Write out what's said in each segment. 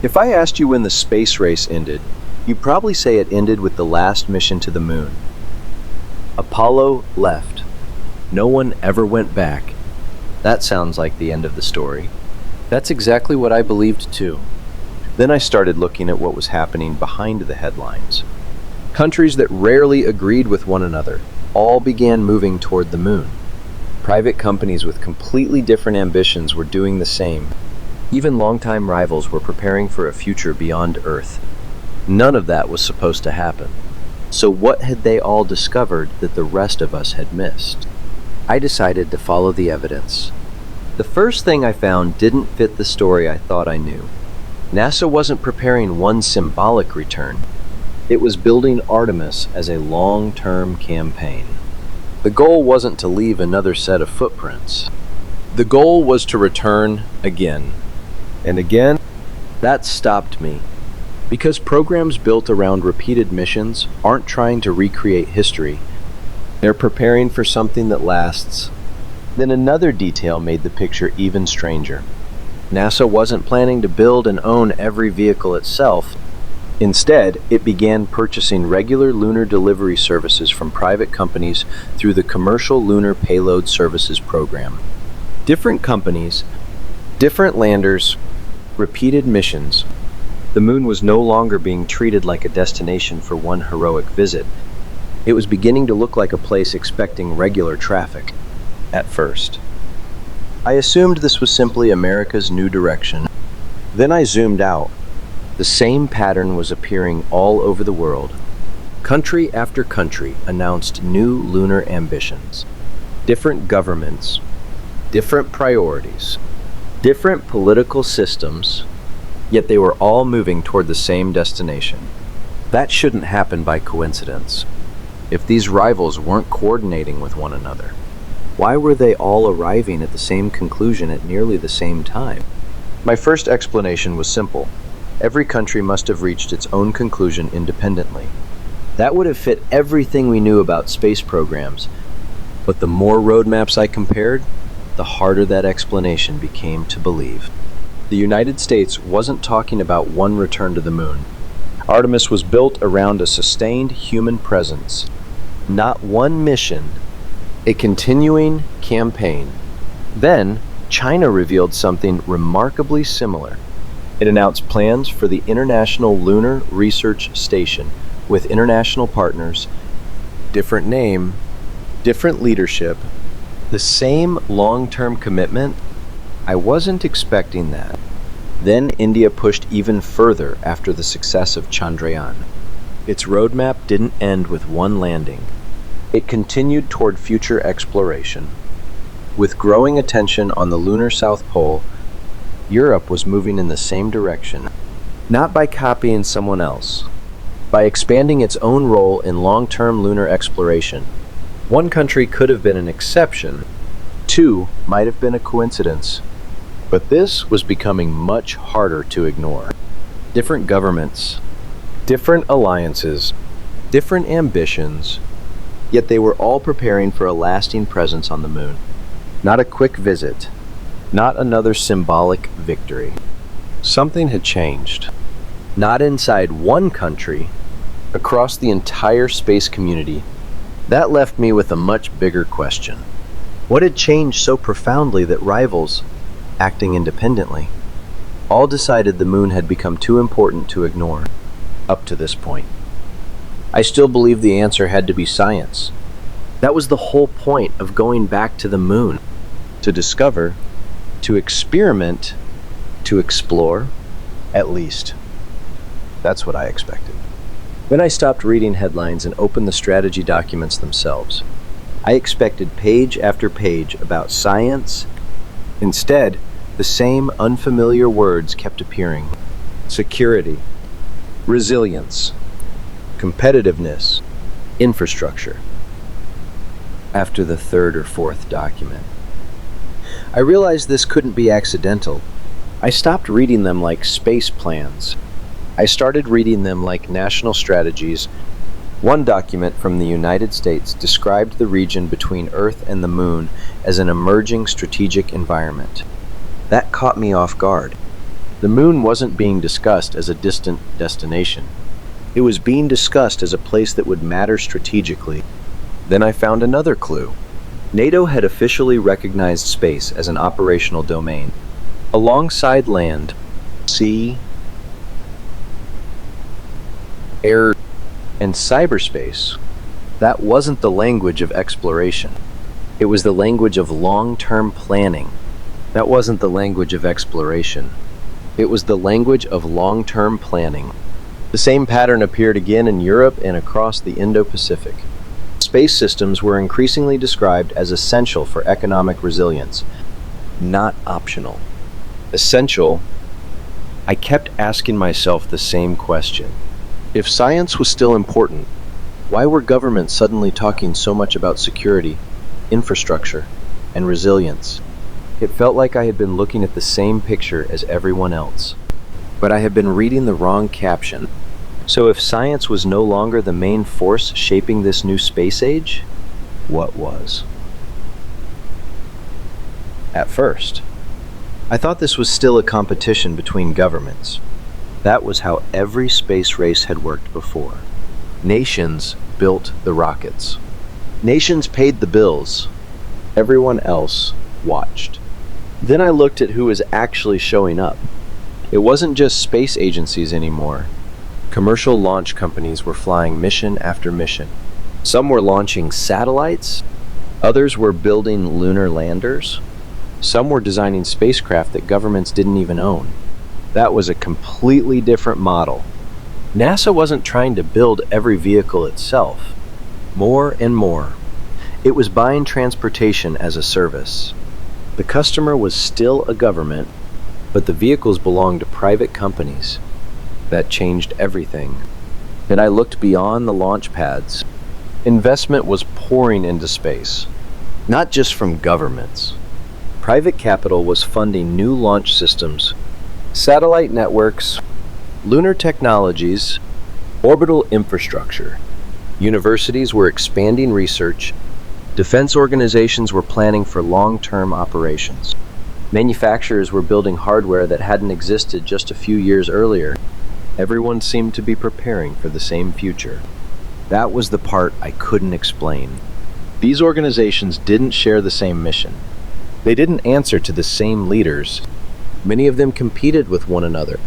If I asked you when the space race ended, you'd probably say it ended with the last mission to the moon. Apollo left. No one ever went back. That sounds like the end of the story. That's exactly what I believed too. Then I started looking at what was happening behind the headlines. Countries that rarely agreed with one another all began moving toward the moon. Private companies with completely different ambitions were doing the same. Even longtime rivals were preparing for a future beyond Earth. None of that was supposed to happen. So what had they all discovered that the rest of us had missed? I decided to follow the evidence. The first thing I found didn't fit the story I thought I knew. NASA wasn't preparing one symbolic return. It was building Artemis as a long-term campaign. The goal wasn't to leave another set of footprints. The goal was to return again. And again, that stopped me. Because programs built around repeated missions aren't trying to recreate history. They're preparing for something that lasts. Then another detail made the picture even stranger. NASA wasn't planning to build and own every vehicle itself. Instead, it began purchasing regular lunar delivery services from private companies through the Commercial Lunar Payload Services program. Different companies, different landers, repeated missions. The moon was no longer being treated like a destination for one heroic visit. It was beginning to look like a place expecting regular traffic. At first, I assumed this was simply America's new direction. Then I zoomed out. The same pattern was appearing all over the world. Country after country announced new lunar ambitions. Different governments, different priorities, different political systems, yet they were all moving toward the same destination. That shouldn't happen by coincidence. If these rivals weren't coordinating with one another, why were they all arriving at the same conclusion at nearly the same time? My first explanation was simple. Every country must have reached its own conclusion independently. That would have fit everything we knew about space programs. But the more roadmaps I compared, the harder that explanation became to believe. The United States wasn't talking about one return to the moon. Artemis was built around a sustained human presence. Not one mission, a continuing campaign. Then, China revealed something remarkably similar. It announced plans for the International Lunar Research Station with international partners, different name, different leadership, the same long-term commitment. I wasn't expecting that. Then India pushed even further after the success of Chandrayaan. Its roadmap didn't end with one landing. It continued toward future exploration. With growing attention on the lunar South Pole, Europe was moving in the same direction, not by copying someone else, by expanding its own role in long-term lunar exploration. One country could have been an exception, two might have been a coincidence, but this was becoming much harder to ignore. Different governments, different alliances, different ambitions, yet they were all preparing for a lasting presence on the moon. Not a quick visit, not another symbolic victory. Something had changed. Not inside one country, across the entire space community. That left me with a much bigger question. What had changed so profoundly that rivals, acting independently, all decided the moon had become too important to ignore up to this point? I still believe the answer had to be science. That was the whole point of going back to the moon. To discover, to experiment, to explore, at least. That's what I expected. Then I stopped reading headlines and opened the strategy documents themselves. I expected page after page about science. Instead, the same unfamiliar words kept appearing. Security, resilience, competitiveness, infrastructure. After the third or fourth document, I realized this couldn't be accidental. I stopped reading them like space plans. I started reading them like national strategies. One document from the United States described the region between Earth and the Moon as an emerging strategic environment. That caught me off guard. The moon wasn't being discussed as a distant destination. It was being discussed as a place that would matter strategically. Then I found another clue. NATO had officially recognized space as an operational domain. Alongside land, sea, air, and cyberspace, that wasn't the language of exploration. It was the language of long-term planning. That wasn't the language of exploration. It was the language of long-term planning. The same pattern appeared again in Europe and across the Indo-Pacific. Space systems were increasingly described as essential for economic resilience, not optional. Essential. I kept asking myself the same question. If science was still important, why were governments suddenly talking so much about security, infrastructure, and resilience? It felt like I had been looking at the same picture as everyone else, but I had been reading the wrong caption. So if science was no longer the main force shaping this new space age, what was? At first, I thought this was still a competition between governments. That was how every space race had worked before. Nations built the rockets. Nations paid the bills. Everyone else watched. Then I looked at who was actually showing up. It wasn't just space agencies anymore. Commercial launch companies were flying mission after mission. Some were launching satellites. Others were building lunar landers. Some were designing spacecraft that governments didn't even own. That was a completely different model. NASA wasn't trying to build every vehicle itself. More and more. It was buying transportation as a service. The customer was still a government, but the vehicles belonged to private companies. That changed everything. And I looked beyond the launch pads. Investment was pouring into space, not just from governments. Private capital was funding new launch systems, satellite networks, lunar technologies, orbital infrastructure. Universities were expanding research. Defense organizations were planning for long-term operations. Manufacturers were building hardware that hadn't existed just a few years earlier. Everyone seemed to be preparing for the same future. That was the part I couldn't explain. These organizations didn't share the same mission. They didn't answer to the same leaders. Many of them competed with one another,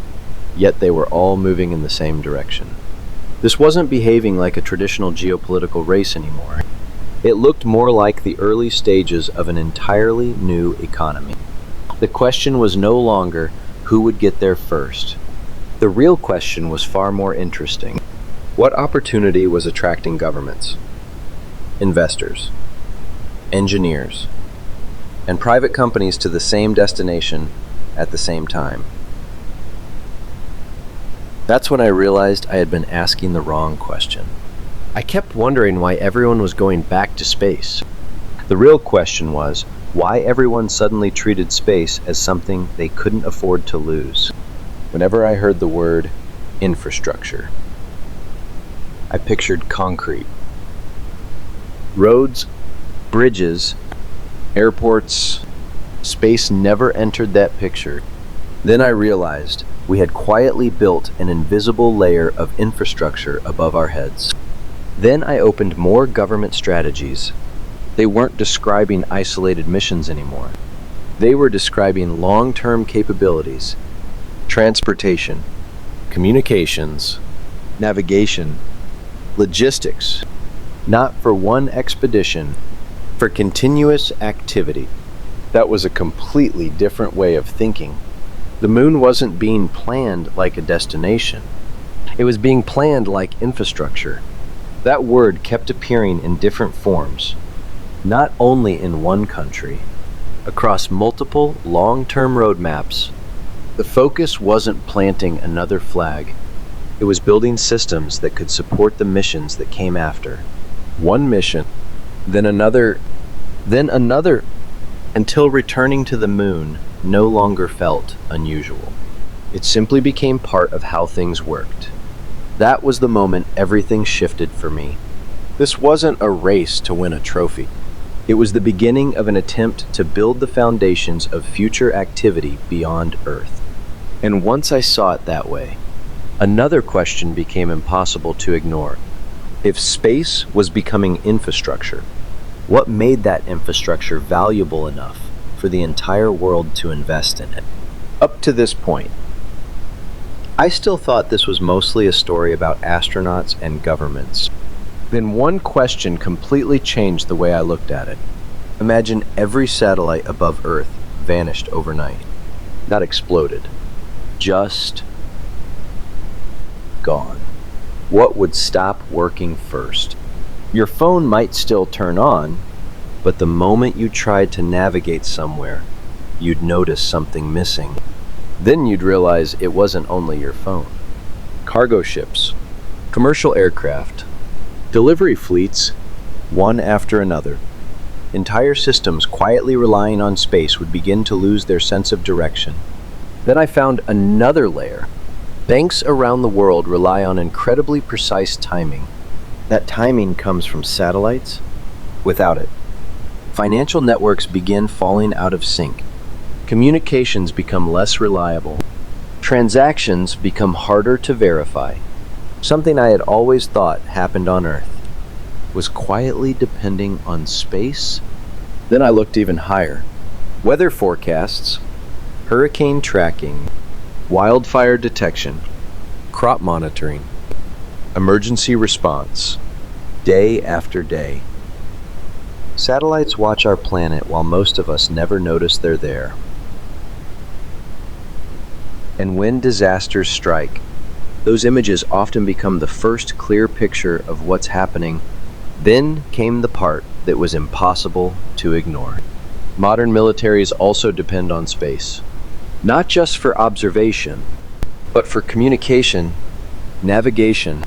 yet they were all moving in the same direction. This wasn't behaving like a traditional geopolitical race anymore. It looked more like the early stages of an entirely new economy. The question was no longer who would get there first. The real question was far more interesting. What opportunity was attracting governments, investors, engineers, and private companies to the same destination at the same time? That's when I realized I had been asking the wrong question. I kept wondering why everyone was going back to space. The real question was why everyone suddenly treated space as something they couldn't afford to lose. Whenever I heard the word infrastructure, I pictured concrete. Roads, bridges, airports. Space never entered that picture. Then I realized we had quietly built an invisible layer of infrastructure above our heads. Then I opened more government strategies. They weren't describing isolated missions anymore. They were describing long-term capabilities, transportation, communications, navigation, logistics, not for one expedition, for continuous activity. That was a completely different way of thinking. The moon wasn't being planned like a destination. It was being planned like infrastructure. That word kept appearing in different forms, not only in one country, across multiple long-term roadmaps. The focus wasn't planting another flag. It was building systems that could support the missions that came after. One mission, then another, until returning to the moon no longer felt unusual. It simply became part of how things worked. That was the moment everything shifted for me. This wasn't a race to win a trophy. It was the beginning of an attempt to build the foundations of future activity beyond Earth. And once I saw it that way, another question became impossible to ignore. If space was becoming infrastructure, what made that infrastructure valuable enough for the entire world to invest in it? Up to this point, I still thought this was mostly a story about astronauts and governments. Then one question completely changed the way I looked at it. Imagine every satellite above Earth vanished overnight. Not exploded, just gone. What would stop working first? Your phone might still turn on, but the moment you tried to navigate somewhere, you'd notice something missing. Then you'd realize it wasn't only your phone. Cargo ships, commercial aircraft, delivery fleets, one after another. Entire systems quietly relying on space would begin to lose their sense of direction. Then I found another layer. Banks around the world rely on incredibly precise timing. That timing comes from satellites. Without it, financial networks begin falling out of sync. Communications become less reliable. Transactions become harder to verify. Something I had always thought happened on Earth was quietly depending on space. Then I looked even higher. Weather forecasts, hurricane tracking, wildfire detection, crop monitoring, emergency response, day after day. Satellites watch our planet while most of us never notice they're there. And when disasters strike, those images often become the first clear picture of what's happening. Then came the part that was impossible to ignore. Modern militaries also depend on space, not just for observation, but for communication, navigation,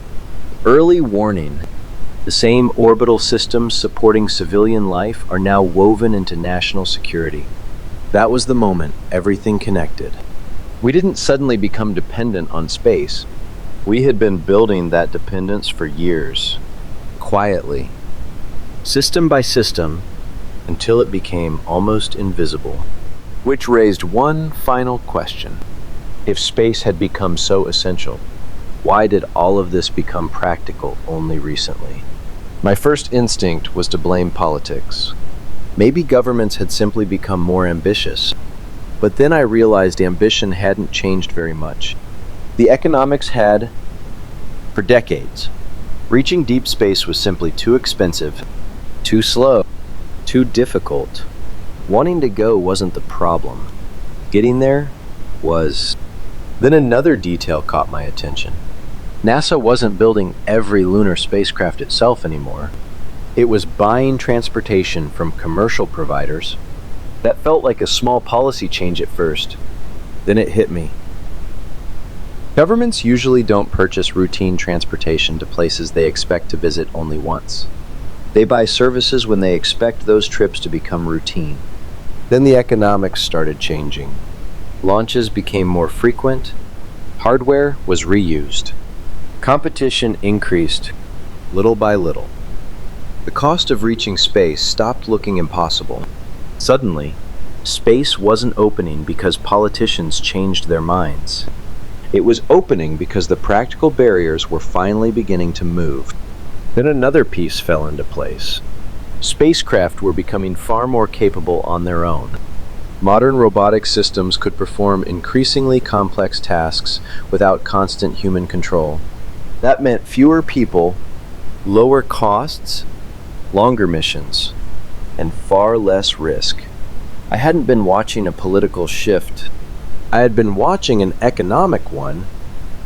early warning. The same orbital systems supporting civilian life are now woven into national security. That was the moment everything connected. We didn't suddenly become dependent on space. We had been building that dependence for years, quietly, system by system, until it became almost invisible. Which raised one final question. If space had become so essential, why did all of this become practical only recently? My first instinct was to blame politics. Maybe governments had simply become more ambitious. But then I realized ambition hadn't changed very much. The economics had, for decades. Reaching deep space was simply too expensive, too slow, too difficult. Wanting to go wasn't the problem. Getting there was. Then another detail caught my attention. NASA wasn't building every lunar spacecraft itself anymore. It was buying transportation from commercial providers. That felt like a small policy change at first. Then it hit me. Governments usually don't purchase routine transportation to places they expect to visit only once. They buy services when they expect those trips to become routine. Then the economics started changing. Launches became more frequent. Hardware was reused. Competition increased, little by little. The cost of reaching space stopped looking impossible. Suddenly, space wasn't opening because politicians changed their minds. It was opening because the practical barriers were finally beginning to move. Then another piece fell into place. Spacecraft were becoming far more capable on their own. Modern robotic systems could perform increasingly complex tasks without constant human control. That meant fewer people, lower costs, longer missions, and far less risk. I hadn't been watching a political shift. I had been watching an economic one.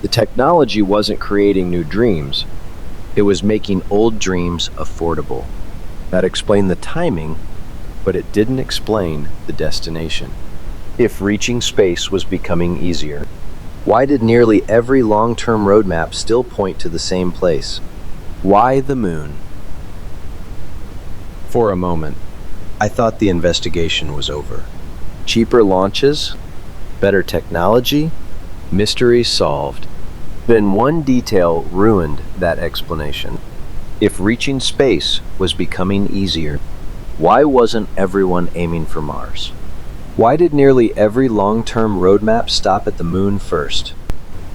The technology wasn't creating new dreams. It was making old dreams affordable. That explained the timing, but it didn't explain the destination. If reaching space was becoming easier, why did nearly every long-term roadmap still point to the same place? Why the moon? For a moment, I thought the investigation was over. Cheaper launches, better technology, mystery solved. Then one detail ruined that explanation. If reaching space was becoming easier, why wasn't everyone aiming for Mars? Why did nearly every long-term roadmap stop at the moon first?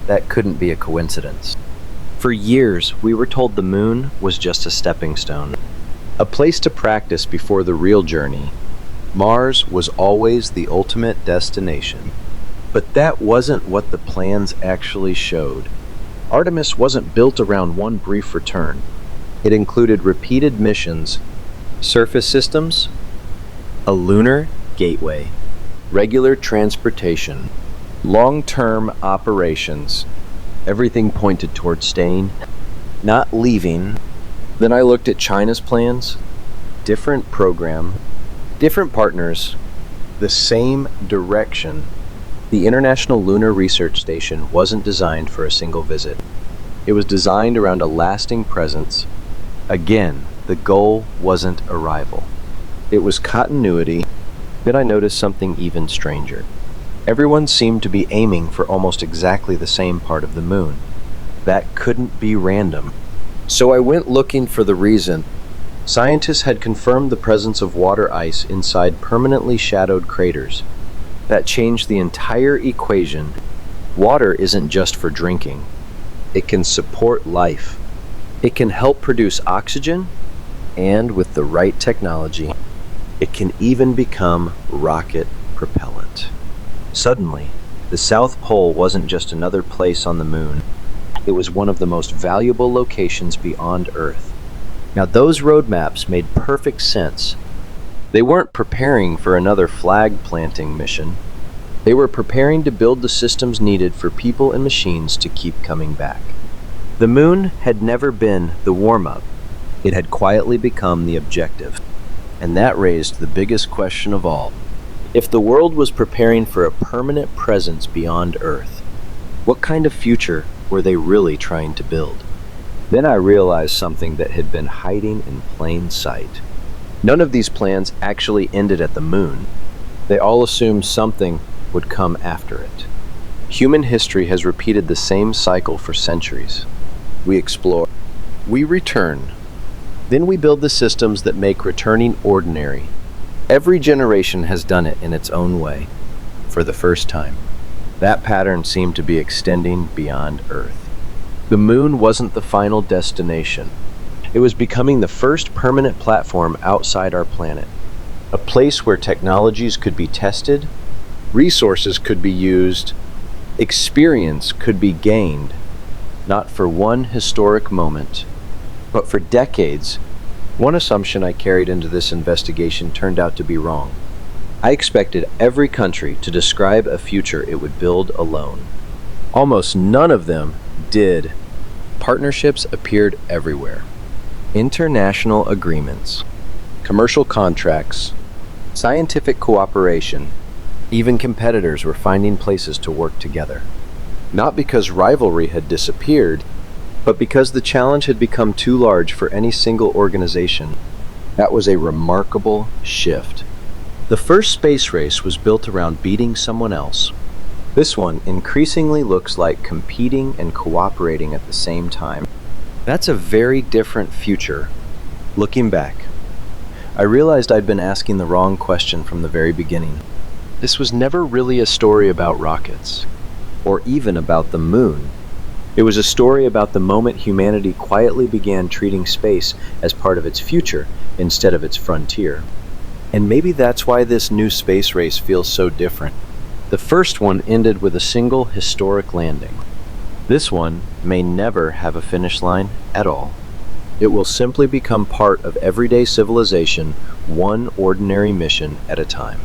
That couldn't be a coincidence. For years, we were told the moon was just a stepping stone, a place to practice before the real journey. Mars was always the ultimate destination. But that wasn't what the plans actually showed. Artemis wasn't built around one brief return. It included repeated missions, surface systems, a lunar gateway, regular transportation, long-term operations. Everything pointed toward staying, not leaving. Then I looked at China's plans, different program, different partners, the same direction. The International Lunar Research Station wasn't designed for a single visit. It was designed around a lasting presence. Again, the goal wasn't arrival. It was continuity. Then I noticed something even stranger. Everyone seemed to be aiming for almost exactly the same part of the moon. That couldn't be random. So I went looking for the reason. Scientists had confirmed the presence of water ice inside permanently shadowed craters. That changed the entire equation. Water isn't just for drinking. It can support life. It can help produce oxygen, and with the right technology, it can even become rocket propellant. Suddenly, the South Pole wasn't just another place on the moon. It was one of the most valuable locations beyond Earth. Now, those roadmaps made perfect sense. They weren't preparing for another flag planting mission. They were preparing to build the systems needed for people and machines to keep coming back. The moon had never been the warm-up. It had quietly become the objective. And that raised the biggest question of all. If the world was preparing for a permanent presence beyond Earth, what kind of future were they really trying to build? Then I realized something that had been hiding in plain sight. None of these plans actually ended at the moon. They all assumed something would come after it. Human history has repeated the same cycle for centuries. We explore, we return, then we build the systems that make returning ordinary. Every generation has done it in its own way, for the first time. That pattern seemed to be extending beyond Earth. The moon wasn't the final destination. It was becoming the first permanent platform outside our planet. A place where technologies could be tested, resources could be used, experience could be gained, not for one historic moment, but for decades. One assumption I carried into this investigation turned out to be wrong. I expected every country to describe a future it would build alone. Almost none of them did. Partnerships appeared everywhere. International agreements, commercial contracts, scientific cooperation. Even competitors were finding places to work together. Not because rivalry had disappeared, but because the challenge had become too large for any single organization. That was a remarkable shift. The first space race was built around beating someone else. This one increasingly looks like competing and cooperating at the same time. That's a very different future. Looking back, I realized I'd been asking the wrong question from the very beginning. This was never really a story about rockets, or even about the moon. It was a story about the moment humanity quietly began treating space as part of its future instead of its frontier. And maybe that's why this new space race feels so different. The first one ended with a single historic landing. This one may never have a finish line at all. It will simply become part of everyday civilization, one ordinary mission at a time.